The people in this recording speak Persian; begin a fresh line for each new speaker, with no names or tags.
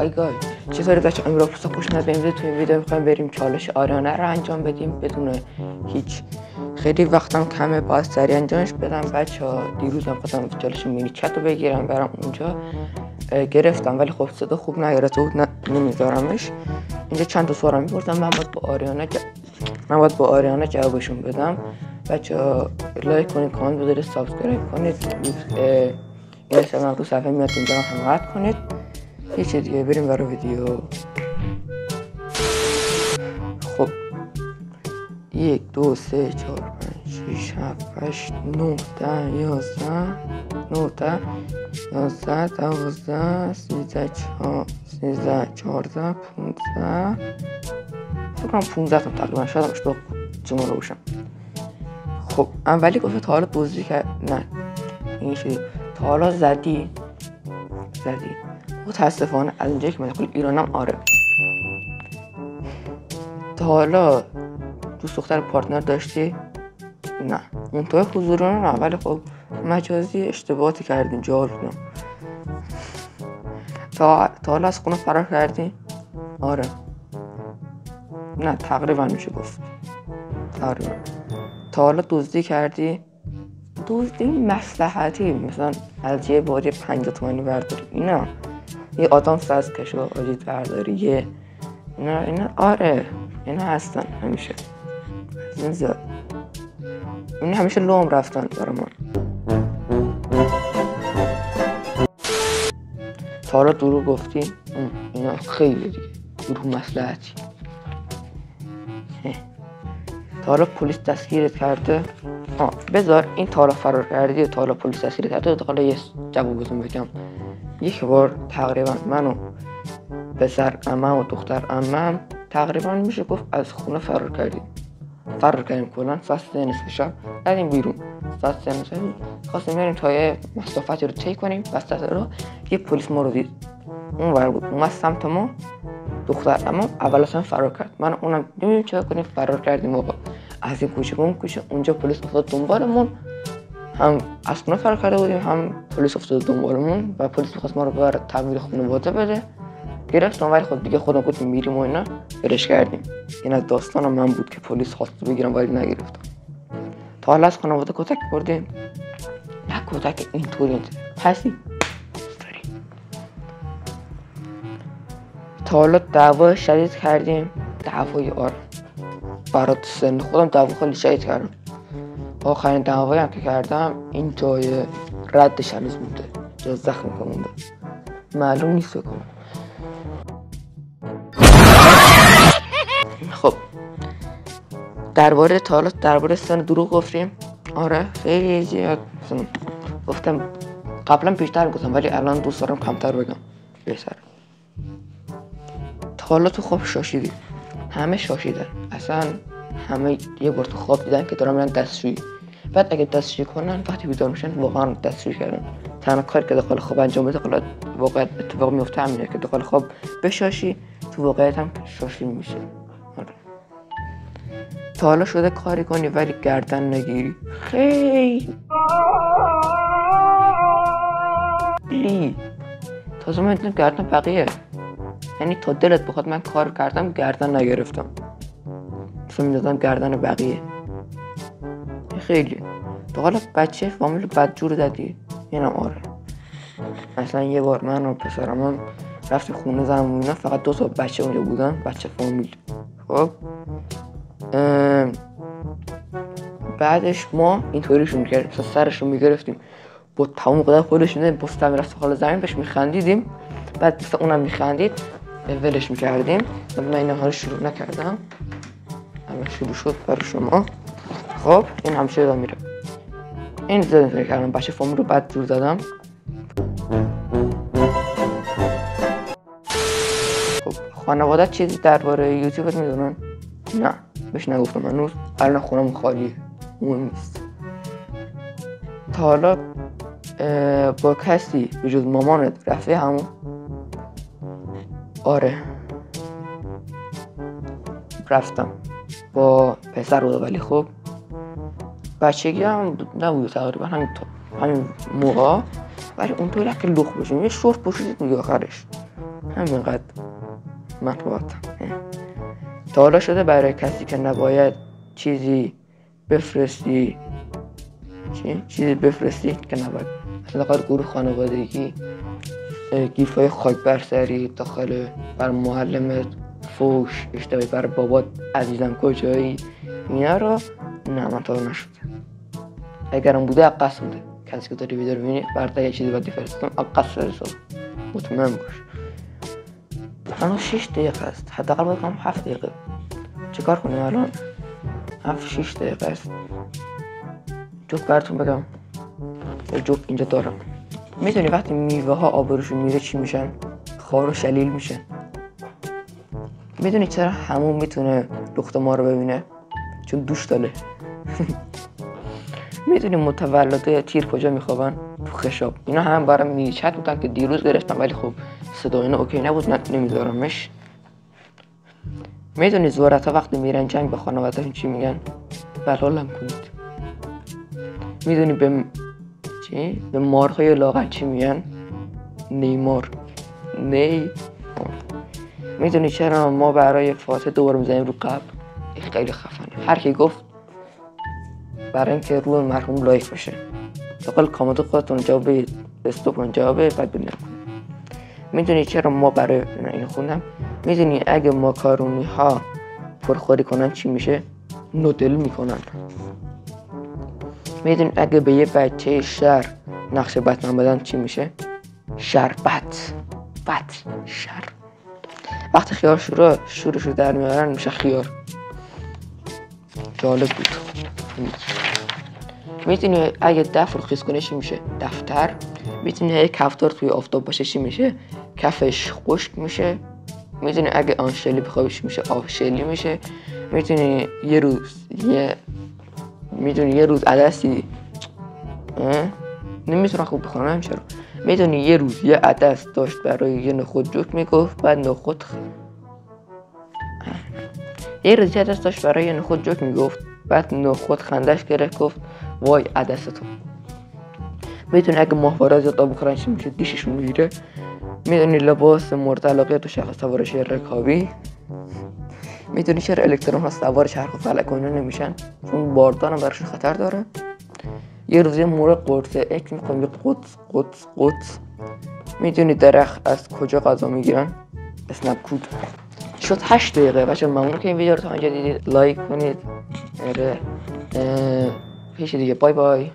های گای چطوری بچه امروز خوش اومد به تو این ویدیو میخوایم بریم چالش آریانه رو انجام بدیم بدون هیچ خیلی وقتم کمه باید سریع انجامش بدم بچه ها. دیروزم خواستم چالش مینی چت رو بگیرم برم اونجا گرفتم ولی خب صدا خوب نگرفته بود نمیذارمش. اینجا چند تا سوال میپرسم من باید با آریانه جوابشون بدم. بچه ها لایک کنید، کامنت بذارید، سابسکرایب کنید، این استفاده رو صفحه میاد اونجا حمایت کنید. یه چیز دیگه بریم برای ویدیو. خب 1 2 3 4 5 6 7 8 9 10 11 12 13 14 15 فکر کنم 15 تا تقریبا، شاید اشتباه جمله رو باشم. خب اولی گفته تا حالا دزدی کرد؟ نه این چیزی تا حالا زدی متاسفانه از اینجایی که من کل ایرانم آره. تا حالا دوست دختر پارتنر داشتی؟ نه منطقه حضوری نه ولی خب مجازی اشتباهاتی کردیم جال کنم. تا حالا از خونه فرار کردی؟ آره. نه تقریبا میشه گفت تقریبا. تا حالا دزدی کردی؟ دزدی مصلحتی مثلا از یه باری 50 تومانی برداری اینا، یه آدم ساز کشو آجید برداری یه اینا آره اینا هستن همیشه این زیاد. این همیشه لوم رفتن برای من. تا حالا دروغ گفتی؟ اینا خیلی دیگه دروغ مصلحتی. تا حالا پلیس دستگیرت کرده؟ بذار این تا حالا فرار کردی و تا حالا پلیس دستگیرت کرده تا حالا یه جوابتون بگم. یک بار تقریبا من و پسر عمم و دختر عمم تقریبا میشه گفت از خونه فرار کردیم کلا فصل نصف شب رفتیم بیرون. فصل نصف خواستیم بریم تا یه مسافتی رو طی کنیم. وسط رو یه پلیس ما رو دید اون ور بود اومد سمت ما. دختر عمم اول اصلا فرار کرد، من اونم نمیدونیم چه کنیم فرار کردیم. آقا از این کوچه به اون کوچه اونجا پلیس افتاد دنبالمون، هم از خونه فرار کرده بودیم هم پلیس افتاد دنبالمون و پلیس می‌خواست ما رو ببره تحویل خانواده بده. گرفتم ولی خب دیگه خودم گفتیم میریم و اینا برش کردیم. این از داستان من بود که پلیس خواست بگیرم ولی نگرفتم. تا حالا از خانواده کتک خوردیم؟ نه کتک اینطوری پسی. تا حالا دعوا شدید کردیم؟ دعوای آره برای سن خودم دعوا خیلی شدید کردم. آخرین دعوایی هم که کردم این جای ردش هنوز مونده، جای زخم که مونده معلوم نیست بکنم. خب درباره سن دروغ گفتیم؟ آره خیلی زیاد گفتم. قبلا بیشتر گفتم ولی الان دوست دارم کمتر بگم بهتر. تا حالا تو خواب شاشیدی؟ همه شاشیدن، اصلا همه یه بار تو خواب دیدن که دارن میرن دستشویی، بعد اگه دستشویی کنن وقتی بیدار میشن واقعا دستشویی کردن. تنها کاری که داخل خواب انجام بده حالا واقعا اتفاق میفته همینه که داخل خواب بشاشی تو واقعیت هم شاشی میشه. آره. تا حالا شده کاری کنی ولی گردن نگیری؟ خیلی تازه من دیدم گردن بقیه، یعنی تا دلت بخواد من کار کردم گردن نگرفتم، مثلا میدادم گردن بقیه. خیلی تا حالا بچه فامیل بدجور زدی؟ اینم آره. مثلا یه بار من و پسرم هم رفتیم خونه زمونینا، فقط 2 تا بچه اونجا بودن، بچه فامیل. خب بعدش ما اینطوریشون میکردیم مثلا سرشون میگرفتیم با تمام قدر خودشون بسته میرفت حال زمین بهش میخندیدیم، بعد مثلا اونم میخندید ولش میکردیم. من این حال شروع نکردم، اما شروع شد برای شما. خب این همیشه ادامه میره. این زدن کردم بچه فامیل رو بد جور زدم. خب خانواده چیزی درباره یوتیوبت میدونن؟ نه بهش نگفتم هنوز، الان خونم خالیه اون نیست. تا حالا با کسی به جز مامانت رفته همون؟ آره رفتم با پسر بود ولی خب بچگی هم نبود تقریبا همین موقع، ولی اونطوری که لخ بشیم یه شورت پوشیدید میگه آخرش همینقدر مطبوعاتم. تا حالا شده برای کسی که نباید چیزی بفرستی که نباید مثلا داخل گروه خانوادگی گیف های خاک بر سری داخل بر معلمت، فوش، اشتباهی بر بابات، عزیزم کجایی، اینا رو نه من تا نشده. اگرم بوده عقص بوده. کسی که داری ویدیو رو ببینی برای یه چیزی باید فرستم عقص فرستم، مطمئن باش. الان 6 دقیقه است، حداقل باید کنم 7 دقیقه. چیکار کنیم الان؟ 6 دقیقه است. جوک براتون بگم. جوک اینجا دارم. میدونی وقتی میوه ها آبروشون میره چی میشن؟ خار و شلیل میشن. میدونی چرا همون میتونه لخت ما رو ببینه؟ چون دوش داره. میدونی متولده تیر کجا میخوابن؟ تو خشاب. اینا هم برام میچت بودن که دیروز گرفتم ولی خب صدا اینا اوکی نبود نمیذارمش. میدونی ذرت ها وقتی میرن جنگ به خانواده‌شون چی میگن؟ بلالم کنید. میدونی به مارهای لاغر چی میگن؟ نیمار. میدونی چرا ما برای فاتحه دوباره میزنیم رو قبر؟ خیلی خفنه. هر کی گفت برای اینکه روی مرحوم لایک بشه. داخل کامنت خودتون جواب استوب جواب بعد ببینم. میدونی چرا ما برای اینو خوندم؟ میدونی اگه ماکارونی ها پرخوری کنن چی میشه؟ نودل میکنن. میدونی اگه به یه بچه شهر نقشه بتمن بدن چی میشه؟ شربت. شر. وقتی خیار شورش رو در میارن میشه خیار. جالب بود. میتونی اگه دف رو خیس کنه چی میشه؟ دفتر. میتونی اگه کفتار توی آفتاب باشه چی میشه؟ کفش خشک میشه. میتونی اگه آنشلی بخوابی چی میشه؟ آبشلی میشه. میتونی یه روز عدسی نمیتونم خوب بخونم چرا. میدونی یه روز یه عدس داشت برای یه نخود جوک میگفت بعد نخود خندش گرفت گفت وای عدستو. میدونی اگه ماهواره زیاد آب بخورن چی میشه؟ دیششون میگیره. میدونی لباس مورد علاقه تو شخص سوارش رکابی. میدونی چرا الکترون ها سوار چرخ و فلک نمیشن؟ چون باردارم براشون خطر داره. یه روز یه مرغ قرصه اک میکنم یه قدس. میدونی درخت از کجا غذا میگیرن؟ اسنپ کود. شد 8 دقیقه. بچه ممنون که این ویدیو رو تا اینجا دیدید. لایک کنید. پیش دیگه. بای بای.